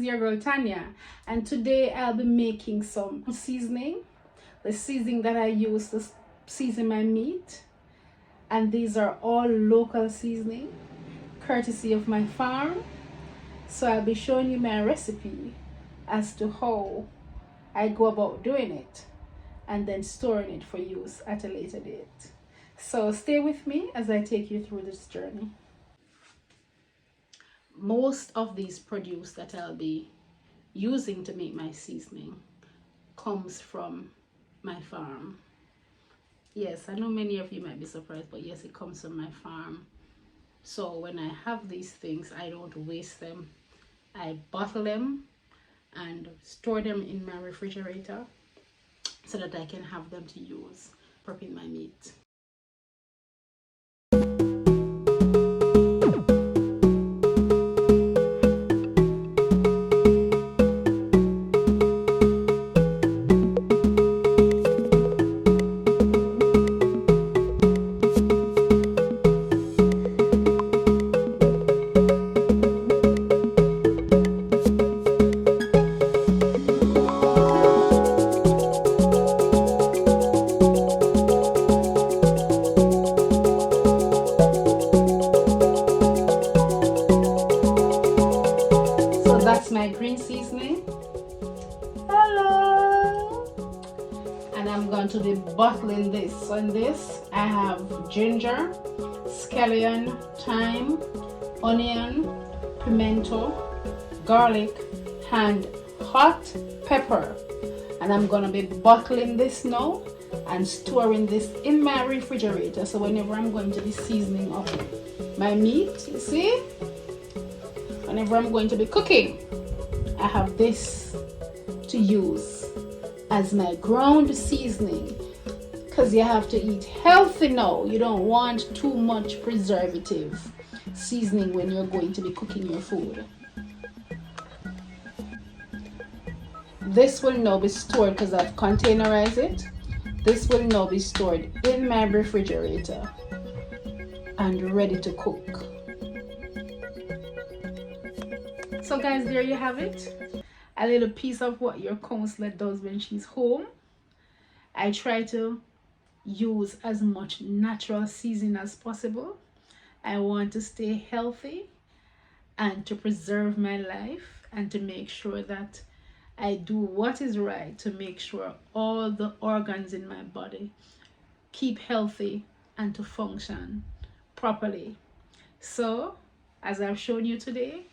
is your girl Tanya, and today I'll be making some seasoning. The seasoning that I use to season my meat, and these are all local seasoning courtesy of my farm. So I'll be showing you my recipe as to how I go about doing it and then storing it for use at a later date. So stay with me as I take you through this journey. Most of these produce that I'll be using to make my seasoning comes from my farm. Yes, I know many of you might be surprised, but yes, it comes from my farm. So when I have these things, I don't waste them. I bottle them and store them in my refrigerator so that I can have them to use prepping my meat. That's my green seasoning. Hello. And I'm going to be bottling this. So in this I have ginger, scallion, thyme, onion, pimento, garlic, and hot pepper. And I'm going to be bottling this now and storing this in my refrigerator. So whenever I'm going to be seasoning up my meat, you see, whenever I'm going to be cooking, I have this to use as my ground seasoning, because you have to eat healthy now. You don't want too much preservative seasoning when you're going to be cooking your food. This will now be stored, because I've containerized it. This will now be stored in my refrigerator and ready to cook. So guys, there you have it, a little piece of what your counselor does when she's home. I try to use as much natural seasoning as possible. I want to stay healthy and to preserve my life and to make sure that I do what is right to make sure all the organs in my body keep healthy and to function properly. So as I've shown you today,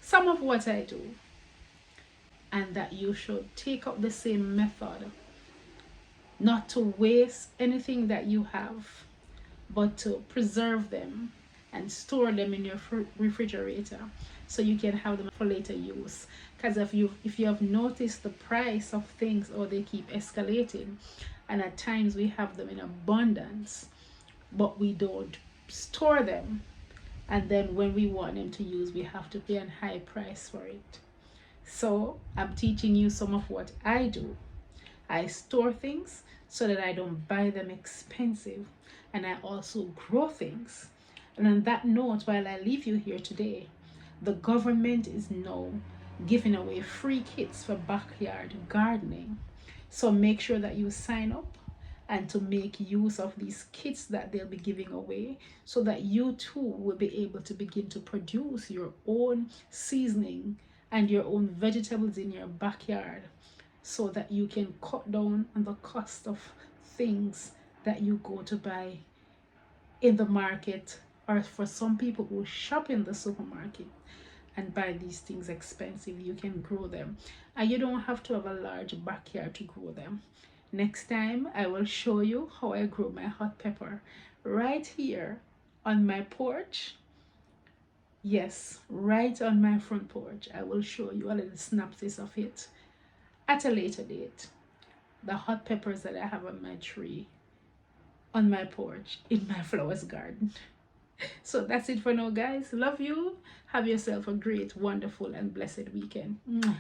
some of what I do, and that you should take up the same method, not to waste anything that you have, but to preserve them and store them in your refrigerator so you can have them for later use. Because if you have noticed the price of things, or they keep escalating, and at times we have them in abundance but we don't store them, and then when we want them to use, we have to pay a high price for it. So I'm teaching you some of what I do. I store things so that I don't buy them expensive, and I also grow things. And on that note, while I leave you here today, the government is now giving away free kits for backyard gardening. So make sure that you sign up and to make use of these kits that they'll be giving away, so that you too will be able to begin to produce your own seasoning and your own vegetables in your backyard, so that you can cut down on the cost of things that you go to buy in the market, or for some people who shop in the supermarket and buy these things expensive. You can grow them, and you don't have to have a large backyard to grow them. Next time I will show you how I grow my hot pepper right here on my porch. Yes, right on my front porch. I will show you a little synopsis of it at a later date. The hot peppers that I have on my tree, on my porch, in my flowers garden. So that's it for now, guys. Love you. Have yourself a great, wonderful, and blessed weekend. Mwah.